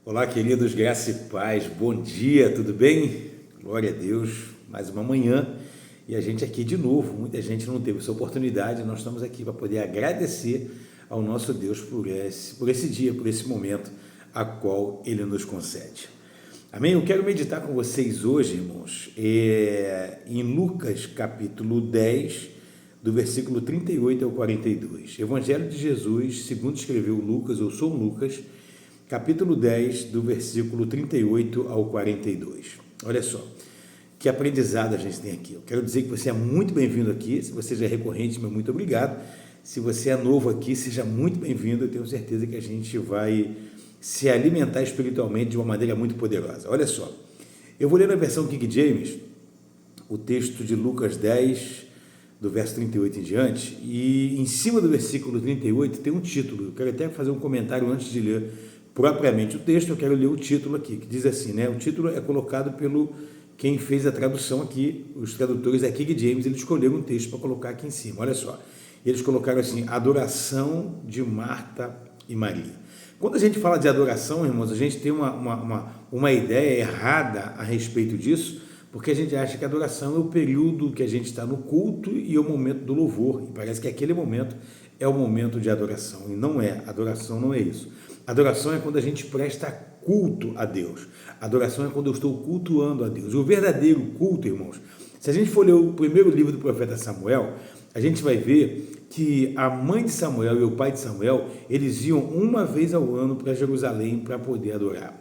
Olá, queridos, graça e paz, bom dia, tudo bem? Glória a Deus, mais uma manhã e a gente aqui de novo. Muita gente não teve essa oportunidade, nós estamos aqui para poder agradecer ao nosso Deus por esse dia, por esse momento a qual Ele nos concede. Amém? Eu quero meditar com vocês hoje, irmãos, em Lucas capítulo 10, do versículo 38 ao 42. Evangelho de Jesus, segundo escreveu Lucas, eu sou Lucas, capítulo 10, do versículo 38 ao 42. Olha só, que aprendizado a gente tem aqui. Eu quero dizer que você é muito bem-vindo aqui. Se você já é recorrente, meu muito obrigado. Se você é novo aqui, seja muito bem-vindo. Eu tenho certeza que a gente vai se alimentar espiritualmente de uma maneira muito poderosa. Olha só, eu vou ler na versão King James o texto de Lucas 10, do verso 38 em diante, e em cima do versículo 38 tem um título. Eu quero até fazer um comentário antes de ler propriamente o texto. Eu quero ler o título aqui, que diz assim, né? O título é colocado pelo quem fez a tradução aqui, os tradutores da King James, eles escolheram um texto para colocar aqui em cima. Olha só, eles colocaram assim: adoração de Marta e Maria. Quando a gente fala de adoração, irmãos, a gente tem uma ideia errada a respeito disso, porque a gente acha que a adoração é o período que a gente está no culto e é o momento do louvor, e parece que aquele momento é o momento de adoração, e não é. Adoração não é isso. Adoração é quando a gente presta culto a Deus. Adoração é quando eu estou cultuando a Deus. O verdadeiro culto, irmãos, se a gente for ler o primeiro livro do profeta Samuel, a gente vai ver que a mãe de Samuel e o pai de Samuel, eles iam uma vez ao ano para Jerusalém para poder adorar.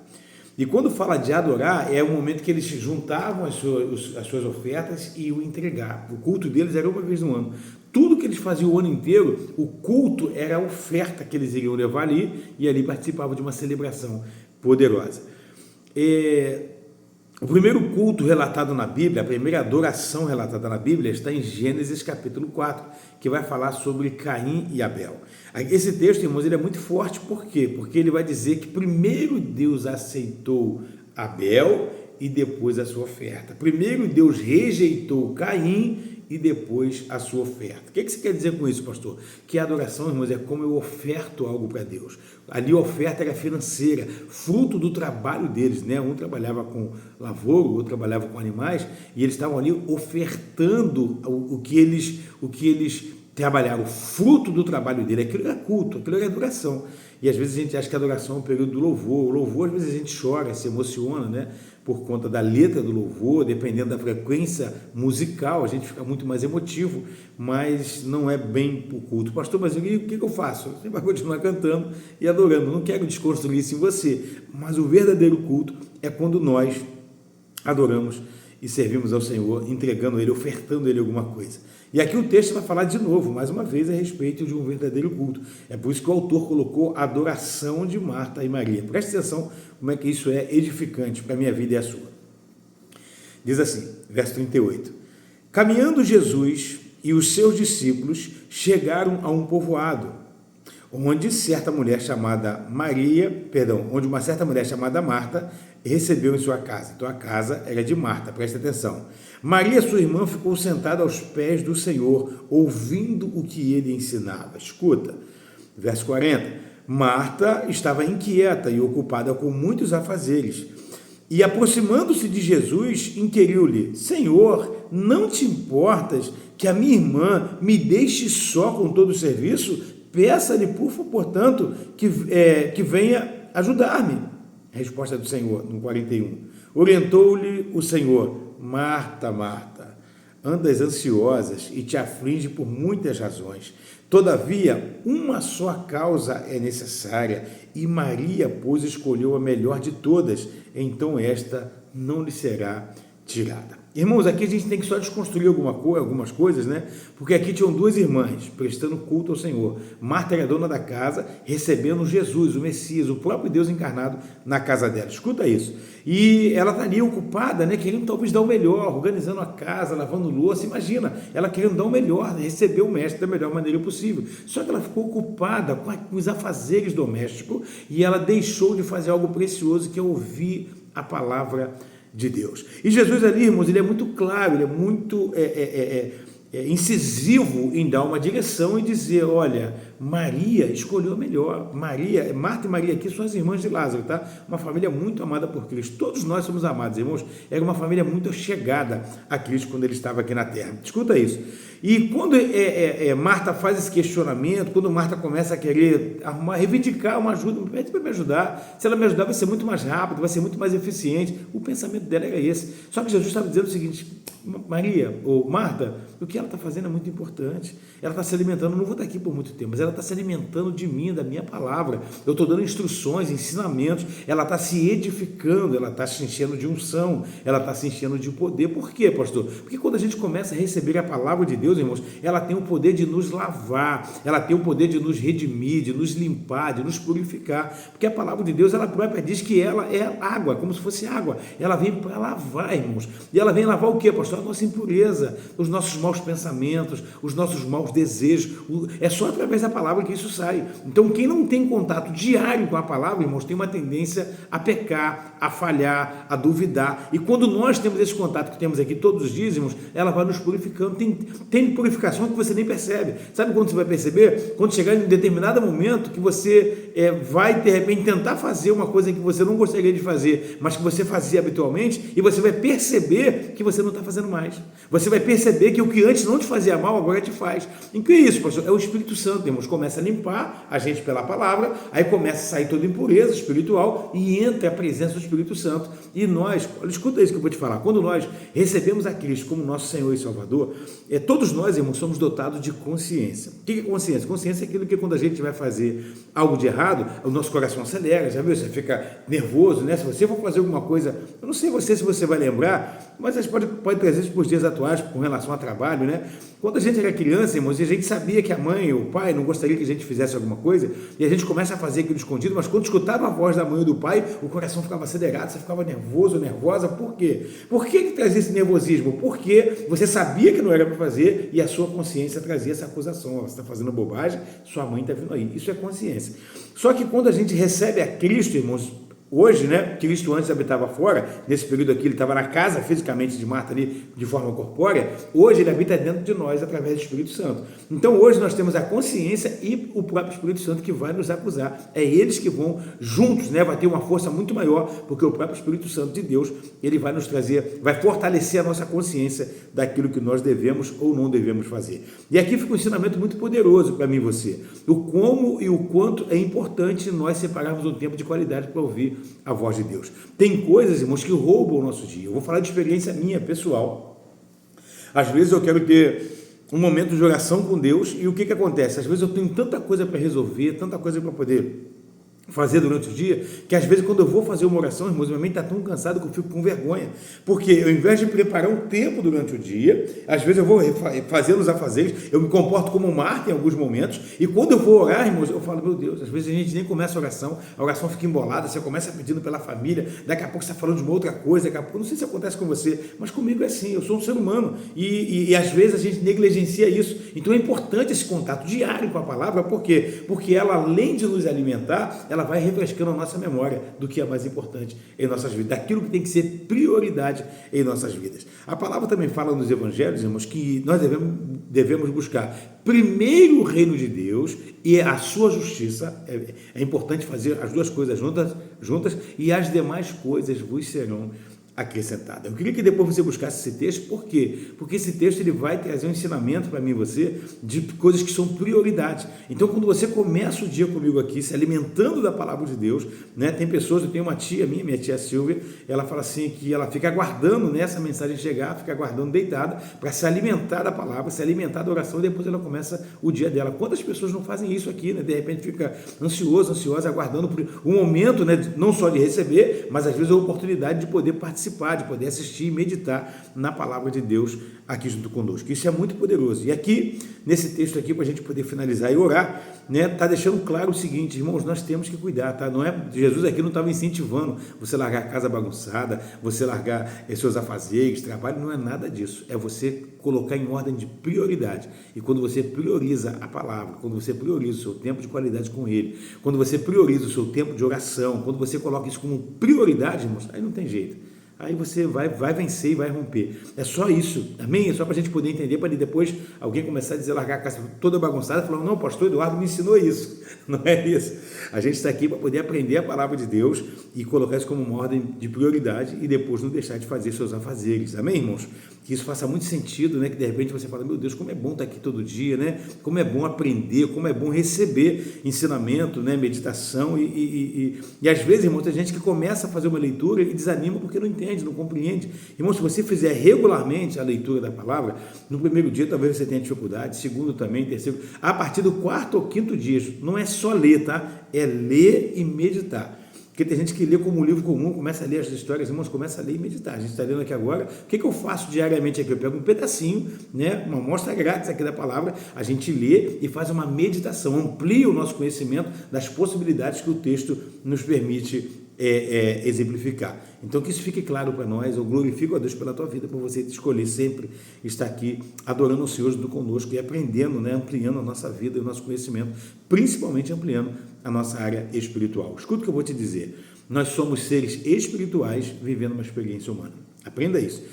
E quando fala de adorar, é o momento que eles juntavam as suas ofertas e o entregar. O culto deles era uma vez no ano. Tudo que eles faziam o ano inteiro, o culto era a oferta que eles iriam levar ali, e ali participavam de uma celebração poderosa. O primeiro culto relatado na Bíblia, a primeira adoração relatada na Bíblia, está em Gênesis capítulo 4, que vai falar sobre Caim e Abel. Esse texto, irmãos, ele é muito forte. Por quê? Porque ele vai dizer que primeiro Deus aceitou Abel e depois a sua oferta. Primeiro Deus rejeitou Caim e depois a sua oferta. O que você quer dizer com isso, pastor? Que a adoração, irmãos, é como eu oferto algo para Deus. Ali a oferta era financeira, fruto do trabalho deles, né? Um trabalhava com lavoura, o outro trabalhava com animais, e eles estavam ali ofertando o que eles trabalharam, o fruto do trabalho dele. Aquilo era culto, aquilo era adoração. E às vezes a gente acha que a adoração é um período do louvor. O louvor, às vezes a gente chora, se emociona, né? Por conta da letra do louvor, dependendo da frequência musical, a gente fica muito mais emotivo, mas não é bem o culto. Pastor, mas o que eu faço? Você vai continuar cantando e adorando. Não quero desconstruir isso em você, mas o verdadeiro culto é quando nós adoramos e servimos ao Senhor, entregando a Ele, ofertando a Ele alguma coisa. E aqui o texto vai falar de novo, mais uma vez, a respeito de um verdadeiro culto. É por isso que o autor colocou a adoração de Marta e Maria. Preste atenção como é que isso é edificante para a minha vida e a sua. Diz assim, verso 38. Caminhando Jesus e os seus discípulos chegaram a um povoado, onde uma certa mulher chamada Marta recebeu em sua casa. Então a casa era de Marta, presta atenção. Maria, sua irmã, ficou sentada aos pés do Senhor, ouvindo o que ele ensinava. Escuta, verso 40. Marta estava inquieta e ocupada com muitos afazeres. E aproximando-se de Jesus, inquiriu-lhe: Senhor, não te importas que a minha irmã me deixe só com todo o serviço? Peça-lhe, portanto, que venha ajudar-me. A resposta do Senhor, no 41. Orientou-lhe o Senhor: Marta, Marta, andas ansiosas e te aflige por muitas razões. Todavia, uma só causa é necessária, e Maria, pois, escolheu a melhor de todas, então esta não lhe será tirada. Irmãos, aqui a gente tem que só desconstruir algumas coisas, né? Porque aqui tinham duas irmãs prestando culto ao Senhor. Marta era dona da casa, recebendo Jesus, o Messias, o próprio Deus encarnado na casa dela. Escuta isso. E ela está ali ocupada, né? Querendo talvez dar o melhor, organizando a casa, lavando louça. Imagina, ela querendo dar o melhor, receber o mestre da melhor maneira possível. Só que ela ficou ocupada com os afazeres domésticos e ela deixou de fazer algo precioso, que é ouvir a palavra de Deus. E Jesus ali, irmãos, ele é muito claro, ele é muito incisivo em dar uma direção e dizer: olha, Maria escolheu a melhor. Marta e Maria aqui são as irmãs de Lázaro, tá? Uma família muito amada por Cristo. Todos nós somos amados, irmãos. Era uma família muito chegada a Cristo quando ele estava aqui na terra. Escuta isso. E quando Marta faz esse questionamento, quando Marta começa a querer reivindicar uma ajuda, pede para me ajudar. Se ela me ajudar, vai ser muito mais rápido, vai ser muito mais eficiente. O pensamento dela era esse. Só que Jesus estava dizendo o seguinte: Maria, ou Marta, o que ela está fazendo é muito importante. Ela está se alimentando, não vou estar aqui por muito tempo, mas ela está se alimentando de mim, da minha palavra. Eu estou dando instruções, ensinamentos, ela está se edificando, ela está se enchendo de unção, ela está se enchendo de poder. Por quê, pastor? Porque quando a gente começa a receber a palavra de Deus, irmãos, ela tem o poder de nos lavar, ela tem o poder de nos redimir, de nos limpar, de nos purificar. Porque a palavra de Deus, ela própria diz que ela é água, como se fosse água. Ela vem para lavar, irmãos. E ela vem lavar o quê, pastor? A nossa impureza, os nossos maus pensamentos, os nossos maus desejos. É só através da palavra que isso sai. Então, quem não tem contato diário com a palavra, irmãos, tem uma tendência a pecar, a falhar, a duvidar. E quando nós temos esse contato que temos aqui todos os dias, irmãos, ela vai nos purificando. Tem purificação que você nem percebe. Sabe quando você vai perceber? Quando chegar em um determinado momento que você vai, de repente, tentar fazer uma coisa que você não gostaria de fazer, mas que você fazia habitualmente, e você vai perceber que você não está fazendo mais. Você vai perceber que o que antes não te fazia mal, agora te faz. E que é isso, pastor? É o Espírito Santo, irmãos. Começa a limpar a gente pela palavra, aí começa a sair toda impureza espiritual e entra a presença do Espírito Santo. E nós, olha, escuta isso que eu vou te falar, quando nós recebemos a Cristo como nosso Senhor e Salvador, todos nós, irmãos, somos dotados de consciência. O que é consciência? Consciência é aquilo que quando a gente vai fazer algo de errado, o nosso coração acelera, já viu? Você fica nervoso, né? Se você for fazer alguma coisa, eu não sei se você vai lembrar, mas a gente pode trazer isso para os dias atuais com relação ao trabalho, né? Quando a gente era criança, irmãos, e a gente sabia que a mãe ou o pai não gostaria que a gente fizesse alguma coisa, e a gente começa a fazer aquilo escondido, mas quando escutava a voz da mãe ou do pai, o coração ficava acelerado, você ficava nervoso, nervosa. Por quê? Por que trazia esse nervosismo? Porque você sabia que não era para fazer e a sua consciência trazia essa acusação. Você está fazendo bobagem, sua mãe está vindo aí. Isso é consciência. Só que quando a gente recebe a Cristo, irmãos, hoje, né, Cristo antes habitava fora, nesse período aqui ele estava na casa fisicamente de Marta ali, de forma corpórea, hoje ele habita dentro de nós através do Espírito Santo. Então hoje nós temos a consciência e o próprio Espírito Santo que vai nos acusar. É eles que vão juntos, né, vai ter uma força muito maior, porque o próprio Espírito Santo de Deus, ele vai nos trazer, vai fortalecer a nossa consciência daquilo que nós devemos ou não devemos fazer. E aqui fica um ensinamento muito poderoso para mim e você. O como e o quanto é importante nós separarmos um tempo de qualidade para ouvir a voz de Deus. Tem coisas, irmãos, que roubam o nosso dia. Eu vou falar de experiência minha, pessoal. Às vezes eu quero ter um momento de oração com Deus e o que acontece? Às vezes eu tenho tanta coisa para resolver, tanta coisa para poder fazer durante o dia, que às vezes quando eu vou fazer uma oração, irmãos, minha mente está tão cansada que eu fico com vergonha, porque ao invés de preparar um tempo durante o dia, às vezes eu vou fazendo os afazeres, eu me comporto como Marta em alguns momentos, e quando eu vou orar, irmãos, eu falo, meu Deus, às vezes a gente nem começa a oração fica embolada, você começa pedindo pela família, daqui a pouco você está falando de uma outra coisa, daqui a pouco, não sei se acontece com você, mas comigo é assim, eu sou um ser humano, e às vezes a gente negligencia isso. Então é importante esse contato diário com a palavra. Por quê? Porque ela, além de nos alimentar, ela vai refrescando a nossa memória do que é mais importante em nossas vidas, daquilo que tem que ser prioridade em nossas vidas. A palavra também fala nos evangelhos, irmãos, que nós devemos buscar primeiro o reino de Deus e a sua justiça. É importante fazer as duas coisas juntas e as demais coisas vos serão acrescentada. Eu queria que depois você buscasse esse texto. Por quê? Porque esse texto ele vai trazer um ensinamento para mim e você de coisas que são prioridades. Então, quando você começa o dia comigo aqui, se alimentando da palavra de Deus, né? Tem pessoas, eu tenho uma tia minha tia Silvia, ela fala assim que ela fica aguardando nessa mensagem chegar, fica aguardando deitada para se alimentar da palavra, se alimentar da oração, e depois ela começa o dia dela. Quantas pessoas não fazem isso aqui, né? De repente fica ansiosa, aguardando por um momento, né? Não só de receber, mas às vezes a oportunidade de poder participar, de poder assistir e meditar na palavra de Deus aqui junto conosco. Isso é muito poderoso. E aqui, nesse texto aqui, para a gente poder finalizar e orar, né, tá deixando claro o seguinte, irmãos, nós temos que cuidar, tá? Não é, Jesus aqui não estava incentivando você largar a casa bagunçada, você largar seus afazeres, trabalho, não é nada disso. É você colocar em ordem de prioridade. E quando você prioriza a palavra, quando você prioriza o seu tempo de qualidade com Ele, quando você prioriza o seu tempo de oração, quando você coloca isso como prioridade, irmãos, aí não tem jeito. aí você vai vencer e vai romper. É só isso, amém? É só para a gente poder entender, para depois alguém começar a dizer, largar a casa toda bagunçada, falando, não, pastor Eduardo me ensinou isso. Não é isso. A gente está aqui para poder aprender a palavra de Deus e colocar isso como uma ordem de prioridade e depois não deixar de fazer seus afazeres, amém, irmãos? Que isso faça muito sentido, né? Que de repente você fala, meu Deus, como é bom estar aqui todo dia, né? Como é bom aprender, como é bom receber ensinamento, né? Meditação e às vezes, irmãos, tem gente que começa a fazer uma leitura e desanima porque não entende, não compreende. Irmão, se você fizer regularmente a leitura da palavra, no primeiro dia talvez você tenha dificuldade, segundo também, terceiro, a partir do quarto ou quinto dia, não é só ler, tá? É ler e meditar. Porque tem gente que lê como um livro comum, começa a ler as histórias, irmãos, começa a ler e meditar. A gente está lendo aqui agora, o que eu faço diariamente aqui? Eu pego um pedacinho, né, uma amostra grátis aqui da palavra, a gente lê e faz uma meditação, amplia o nosso conhecimento das possibilidades que o texto nos permite exemplificar. Então que isso fique claro para nós. Eu glorifico a Deus pela tua vida, por você escolher sempre estar aqui adorando o Senhor junto conosco e aprendendo, né, ampliando a nossa vida e o nosso conhecimento, principalmente ampliando a nossa área espiritual. Escuta o que eu vou te dizer, nós somos seres espirituais vivendo uma experiência humana, aprenda isso.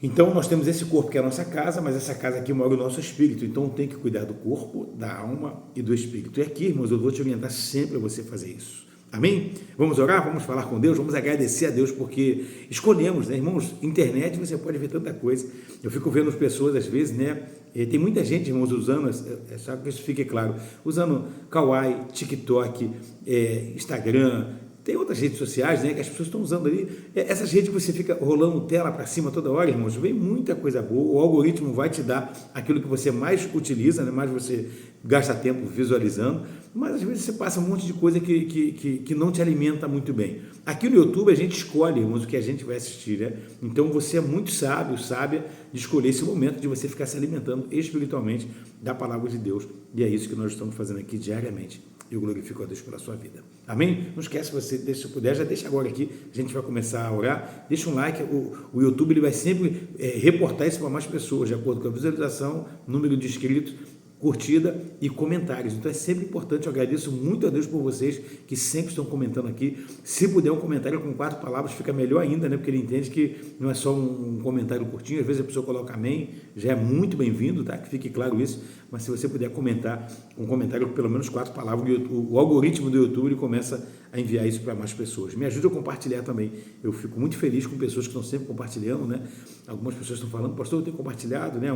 Então nós temos esse corpo que é a nossa casa, mas essa casa aqui mora o nosso espírito, então tem que cuidar do corpo, da alma e do espírito. E aqui, irmãos, eu vou te orientar sempre a você fazer isso. Amém? Vamos orar, vamos falar com Deus, vamos agradecer a Deus porque escolhemos, né, irmãos? Internet você pode ver tanta coisa. Eu fico vendo as pessoas às vezes, né? Tem muita gente, irmãos, usando, só que isso fique claro, usando Kawaii, TikTok, Instagram, tem outras redes sociais, né, que as pessoas estão usando ali. Essas redes que você fica rolando tela para cima toda hora, irmãos, vem muita coisa boa. O algoritmo vai te dar aquilo que você mais utiliza, né, mais você gasta tempo visualizando, mas às vezes você passa um monte de coisa que não te alimenta muito bem. Aqui no YouTube a gente escolhe, irmãos, o que a gente vai assistir, né? Então você é muito sábio, sábia de escolher esse momento de você ficar se alimentando espiritualmente da palavra de Deus. E é isso que nós estamos fazendo aqui diariamente. Eu glorifico a Deus pela sua vida. Amém? Não esquece, você, se puder, já deixa agora aqui, a gente vai começar a orar, deixa um like, o YouTube ele vai sempre reportar isso para mais pessoas, de acordo com a visualização, número de inscritos, curtida e comentários. Então é sempre importante, eu agradeço muito a Deus por vocês que sempre estão comentando aqui. Se puder um comentário com 4 palavras, fica melhor ainda, né? Porque ele entende que não é só um comentário curtinho, às vezes a pessoa coloca amém, já é muito bem-vindo, tá? Que fique claro isso, mas se você puder comentar um comentário com pelo menos 4 palavras, o algoritmo do YouTube ele começa a enviar isso para mais pessoas. Me ajuda a compartilhar também. Eu fico muito feliz com pessoas que estão sempre compartilhando, né? Algumas pessoas estão falando, pastor, eu tenho compartilhado, né?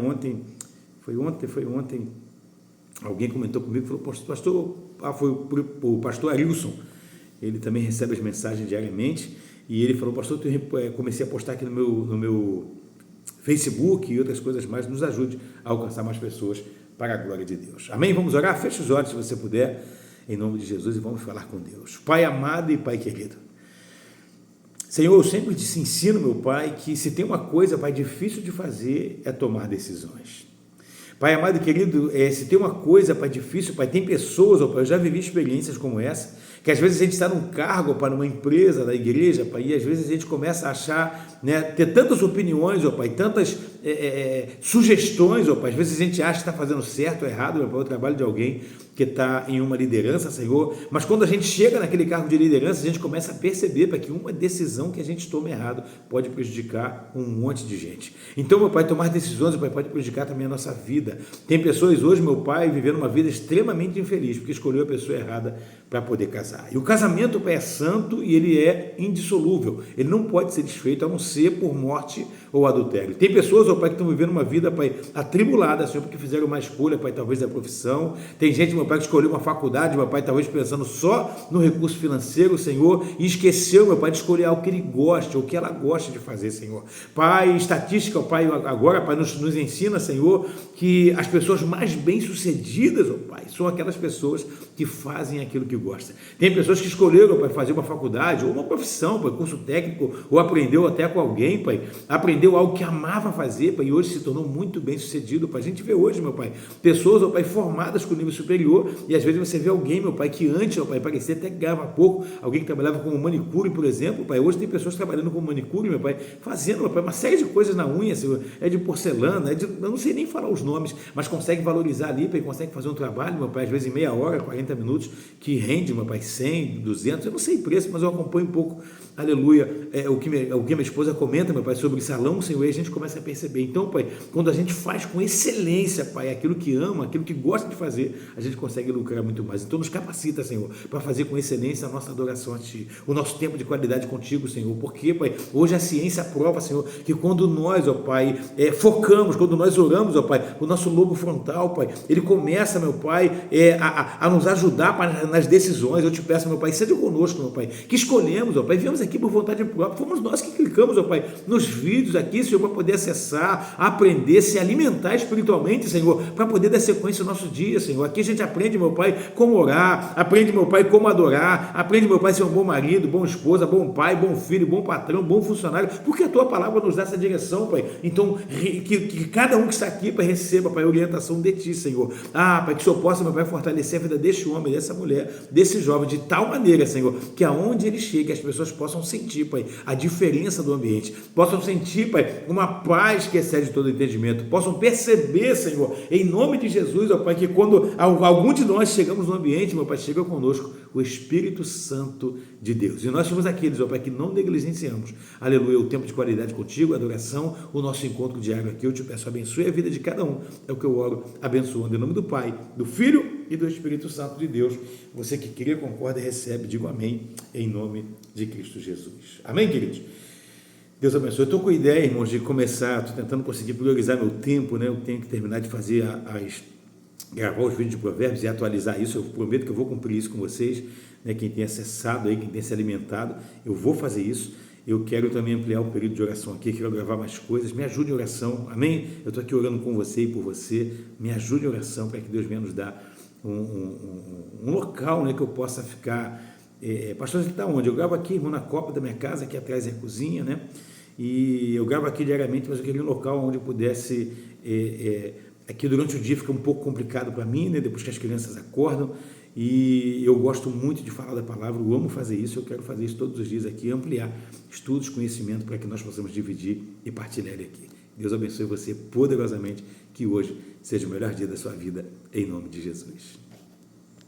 Foi ontem, alguém comentou comigo, falou, pastor, foi o pastor Arilson, ele também recebe as mensagens diariamente, e ele falou, pastor, eu comecei a postar aqui no meu Facebook e outras coisas mais, nos ajude a alcançar mais pessoas para a glória de Deus. Amém? Vamos orar? Feche os olhos se você puder, em nome de Jesus, e vamos falar com Deus. Pai amado e Pai querido, Senhor, eu sempre te ensino, meu Pai, que se tem uma coisa, Pai, difícil de fazer, é tomar decisões. Pai amado e querido, se tem uma coisa, Pai, difícil, Pai, tem pessoas, ó Pai, eu já vivi experiências como essa, que às vezes a gente está num cargo, Pai, numa empresa da igreja, Pai, e às vezes a gente começa a achar, né, ter tantas opiniões, ó Pai, tantas sugestões, ó Pai, às vezes a gente acha que está fazendo certo ou errado, meu Pai, o trabalho de alguém que está em uma liderança, Senhor, mas quando a gente chega naquele cargo de liderança, a gente começa a perceber, Pai, que uma decisão que a gente toma errado pode prejudicar um monte de gente. Então, meu Pai, tomar decisões, meu Pai, pode prejudicar também a nossa vida. Tem pessoas hoje, meu Pai, vivendo uma vida extremamente infeliz, porque escolheu a pessoa errada para poder casar. E o casamento, Pai, é santo e ele é indissolúvel. Ele não pode ser desfeito a não ser por morte ou adultério. Tem pessoas, ó Pai, que estão vivendo uma vida, Pai, atribulada, Senhor, porque fizeram uma escolha, Pai, talvez da profissão. Tem gente, meu Pai, que escolheu uma faculdade, meu Pai, talvez pensando só no recurso financeiro, Senhor, e esqueceu, meu Pai, de escolher algo que ele goste ou que ela goste de fazer, Senhor. Pai, estatística, ó Pai, agora, Pai, nos ensina, Senhor, que as pessoas mais bem-sucedidas, ó Pai, são aquelas pessoas que fazem aquilo que gostam. Tem pessoas que escolheram, Pai, fazer uma faculdade ou uma profissão, Pai, curso técnico, ou aprendeu até com alguém, Pai, aprendeu algo que amava fazer, Pai, e hoje se tornou muito bem-sucedido, Pai. A gente vê hoje, meu Pai, pessoas, ó Pai, formadas com nível superior, e às vezes você vê alguém, meu Pai, que antes, ó Pai, parecia até que ganhava pouco, alguém que trabalhava como manicure, por exemplo, Pai, hoje tem pessoas trabalhando como manicure, meu Pai, fazendo, meu Pai, uma série de coisas na unha, Senhor, de porcelana, eu não sei nem falar os nomes, mas consegue valorizar ali, Pai, consegue fazer um trabalho, meu Pai, às vezes em meia hora, 40 minutos, que rende, meu Pai, 100, 200, eu não sei preço, mas eu acompanho um pouco aleluia, o que minha esposa comenta, meu Pai, sobre salão, Senhor, e a gente começa a perceber. Então, Pai, quando a gente faz com excelência, Pai, aquilo que ama, aquilo que gosta de fazer, a gente consegue lucrar muito mais. Então, nos capacita, Senhor, para fazer com excelência a nossa adoração a Ti, o nosso tempo de qualidade contigo, Senhor, porque, Pai, hoje a ciência prova, Senhor, que quando nós, ó Pai, focamos, quando nós oramos, ó Pai, o nosso lobo frontal, Pai, ele começa, meu Pai, a nos ajudar nas decisões. Eu te peço, meu Pai, seja conosco, meu Pai, que escolhemos, ó Pai, viemos aqui por vontade própria, fomos nós que clicamos, ó Pai, nos vídeos aqui, Senhor, para poder acessar, aprender, se alimentar espiritualmente, Senhor, para poder dar sequência ao nosso dia, Senhor. Aqui a gente aprende, meu Pai, como orar, aprende, meu Pai, como adorar, aprende, meu Pai, ser um bom marido, bom esposa, bom pai, bom filho, bom patrão, bom funcionário, porque a Tua palavra nos dá essa direção, Pai. Então, que cada um que está aqui, Pai, receba, Pai, a orientação de Ti, Senhor. Pai, que o Senhor possa, meu Pai, fortalecer a vida deste homem, dessa mulher, desse jovem, de tal maneira, Senhor, que aonde ele chegue, as pessoas possam sentir, Pai, a diferença do ambiente, possam sentir, Pai, uma paz que excede todo entendimento, possam perceber, Senhor, em nome de Jesus, ó Pai, que quando algum de nós chegamos no ambiente, meu Pai, chega conosco o Espírito Santo de Deus. E nós somos aqueles, ó Pai, que não negligenciamos, aleluia, o tempo de qualidade contigo, a adoração, o nosso encontro diário aqui. Eu te peço, abençoe a vida de cada um, é o que eu oro, abençoando em nome do Pai, do Filho e do Espírito Santo de Deus. Você que crê, concorda e recebe, digo amém, em nome de Cristo Jesus. Amém, queridos? Deus abençoe. Eu estou com a ideia, irmãos, de começar, estou tentando conseguir priorizar meu tempo, né? Eu tenho que terminar de fazer gravar os vídeos de provérbios e atualizar isso. Eu prometo que eu vou cumprir isso com vocês, né? Quem tem acessado aí, quem tem se alimentado, eu vou fazer isso. Eu quero também ampliar o período de oração aqui, quero gravar mais coisas. Me ajude em oração, amém? Eu estou aqui orando com você e por você. Me ajude em oração para que Deus venha nos dar um local, né, que eu possa ficar. Pastor, você está onde? Eu gravo aqui, irmão, na copa da minha casa, aqui atrás é a cozinha, né? E eu gravo aqui diariamente, mas eu queria um local onde eu pudesse. Aqui durante o dia fica um pouco complicado para mim, né? Depois que as crianças acordam. E eu gosto muito de falar da palavra, eu amo fazer isso, eu quero fazer isso todos os dias aqui, ampliar estudos, conhecimento, para que nós possamos dividir e partilhar ele aqui. Deus abençoe você poderosamente, que hoje seja o melhor dia da sua vida, em nome de Jesus.